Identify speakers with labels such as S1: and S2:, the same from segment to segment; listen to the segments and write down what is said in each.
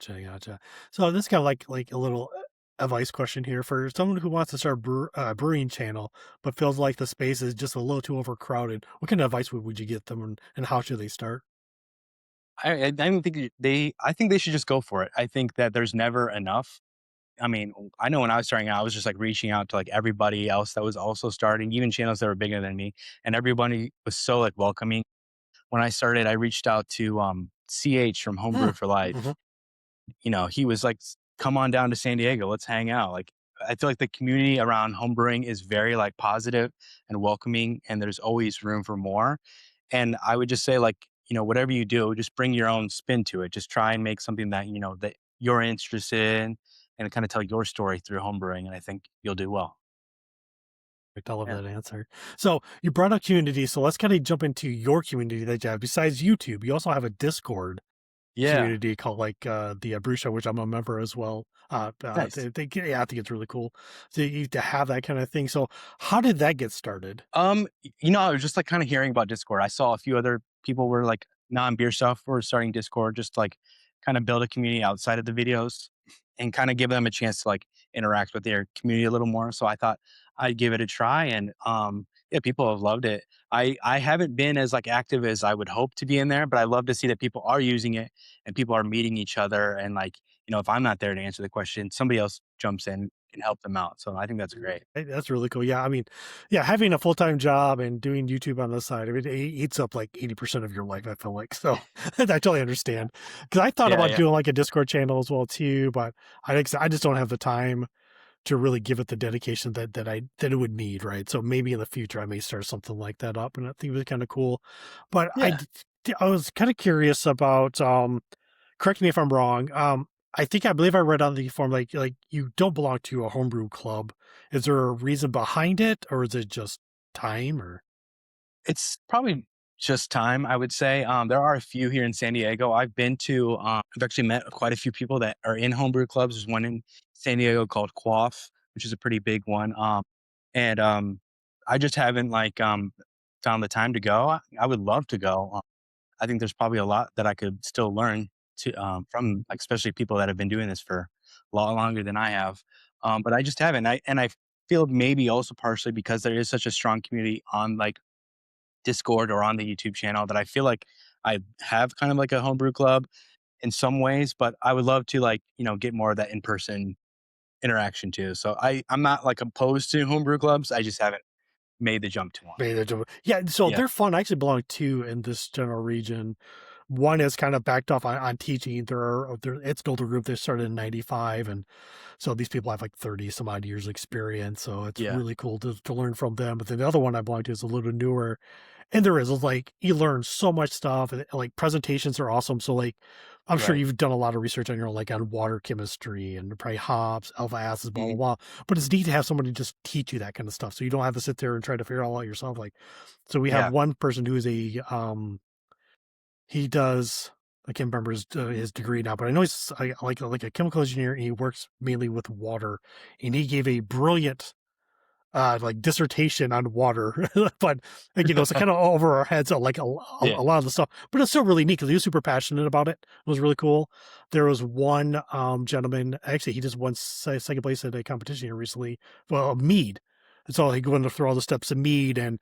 S1: Gotcha. So this is kind of like a little advice question here for someone who wants to start brewing channel, but feels like the space is just a little too overcrowded. What kind of advice would you get them, and how should they start?
S2: I don't think I think they should just go for it. I think that there's never enough. I mean, I know when I was starting out, I was just like reaching out to like everybody else that was also starting, even channels that were bigger than me, and everybody was so like welcoming. When I started, I reached out to CH from Homebrew
S1: Mm,
S2: for Life.
S1: mhm.
S2: He was like, "Come on down to San Diego, let's hang out." Like, I feel like the community around homebrewing is very like positive and welcoming, and there's always room for more. And I would just say, like, whatever you do, just bring your own spin to it. Just try and make something that that you're interested in, and kind of tell your story through homebrewing. And I think you'll do well.
S1: I love
S2: Yeah.
S1: that answer. So you brought up community, so let's kind of jump into your community that you have. Besides YouTube, you also have a Discord
S2: Yeah.
S1: community called like the Brew Show, which I'm a member as well.
S2: Nice.
S1: Yeah, I think it's really cool. So you to have that kind of thing. So how did that get started?
S2: I was just like kind of hearing about Discord. I saw a few other people were like non-beer stuff were starting Discord, just like kind of build a community outside of the videos and kind of give them a chance to like interact with their community a little more. So I thought I'd give it a try, and yeah, people have loved it. I haven't been as like active as I would hope to be in there, but I love to see that people are using it and people are meeting each other, and like, if I'm not there to answer the question, somebody else jumps in and help them out. So I think that's great.
S1: Hey, that's really cool. Yeah, I mean, yeah, having a full-time job and doing YouTube on the side, I mean, it eats up like 80% of your life, I feel like. So I totally understand. Because I thought
S2: Yeah,
S1: about
S2: yeah.
S1: doing like a Discord channel as well too, but I just don't have the time to really give it the dedication that it would need, right? So maybe in the future I may start something like that up, and I think it was kind of cool. But
S2: Yeah.
S1: I was kind of curious about correct me if I'm wrong. I believe I read on the form like you don't belong to a homebrew club. Is there a reason behind it, or is it just time? Or
S2: It's probably just time, I would say. There are a few here in San Diego. I've actually met quite a few people that are in homebrew clubs. There's one in San Diego called Quaff, which is a pretty big one. And I just haven't found the time to go. I would love to go. I think there's probably a lot that I could still learn from, like, especially people that have been doing this for a lot longer than I have. But I just haven't. I feel maybe also partially because there is such a strong community on like Discord or on the YouTube channel that I feel like I have kind of like a homebrew club in some ways, but I would love to like, get more of that in-person interaction too. So I'm not like opposed to homebrew clubs. I just haven't made the jump to one.
S1: yeah, so
S2: Yeah.
S1: they're fun. I actually belong to two in this general region. One is kind of backed off on teaching. It's an older group. They started in '95, and so these people have like 30 some odd years experience. So it's
S2: Yeah.
S1: really cool to learn from them. But then the other one I belong to is a little newer, and it's like you learn so much stuff, and like presentations are awesome. So like I'm sure
S2: Right.
S1: you've done a lot of research on your own, like on water chemistry and probably hops, alpha acids, blah blah
S2: Mhm.
S1: blah. But it's neat to have somebody just teach you that kind of stuff, so you don't have to sit there and try to figure it all out yourself. Like, so we have
S2: Yeah.
S1: one person who is he does, I can't remember his degree now, but I know he's like a chemical engineer, and he works mainly with water. And he gave a brilliant like dissertation on water, but like, it's kind of over our heads, like
S2: Yeah.
S1: a lot of the stuff. But it's still really neat because he was super passionate about it. It was really cool. There was one gentleman, actually, he just won second place at a competition here recently. Well, mead. And so he went through all the steps of mead, and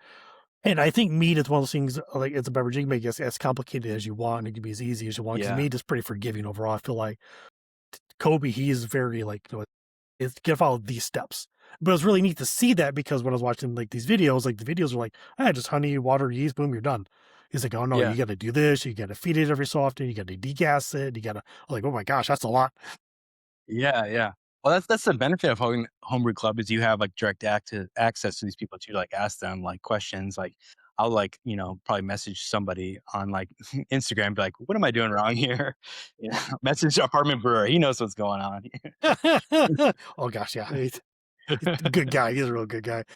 S1: I think mead is one of those things, like, it's a beverage you can make as complicated as you want, and it can be as easy as you want, because
S2: Yeah.
S1: mead is pretty forgiving overall. I feel like Kobe, he is very, like, is gonna follow these steps. But it's really neat to see that, because when I was watching, like, these videos, like, the videos are like, "Ah, just honey, water, yeast, boom, you're done." He's like, "Oh, no, you
S2: Yeah.
S1: gotta do this, you gotta feed it every so often, you gotta degas it, you gotta." I'm like, "Oh my gosh, that's a lot."
S2: Yeah. Yeah. Well, that's the benefit of having homebrew club is you have like direct access to these people to like ask them like questions. Like I'll like, probably message somebody on like Instagram, be like, what am I doing wrong here? Message apartment brewer. He knows what's going on.
S1: Oh gosh, yeah, he's a good guy, he's a real good guy.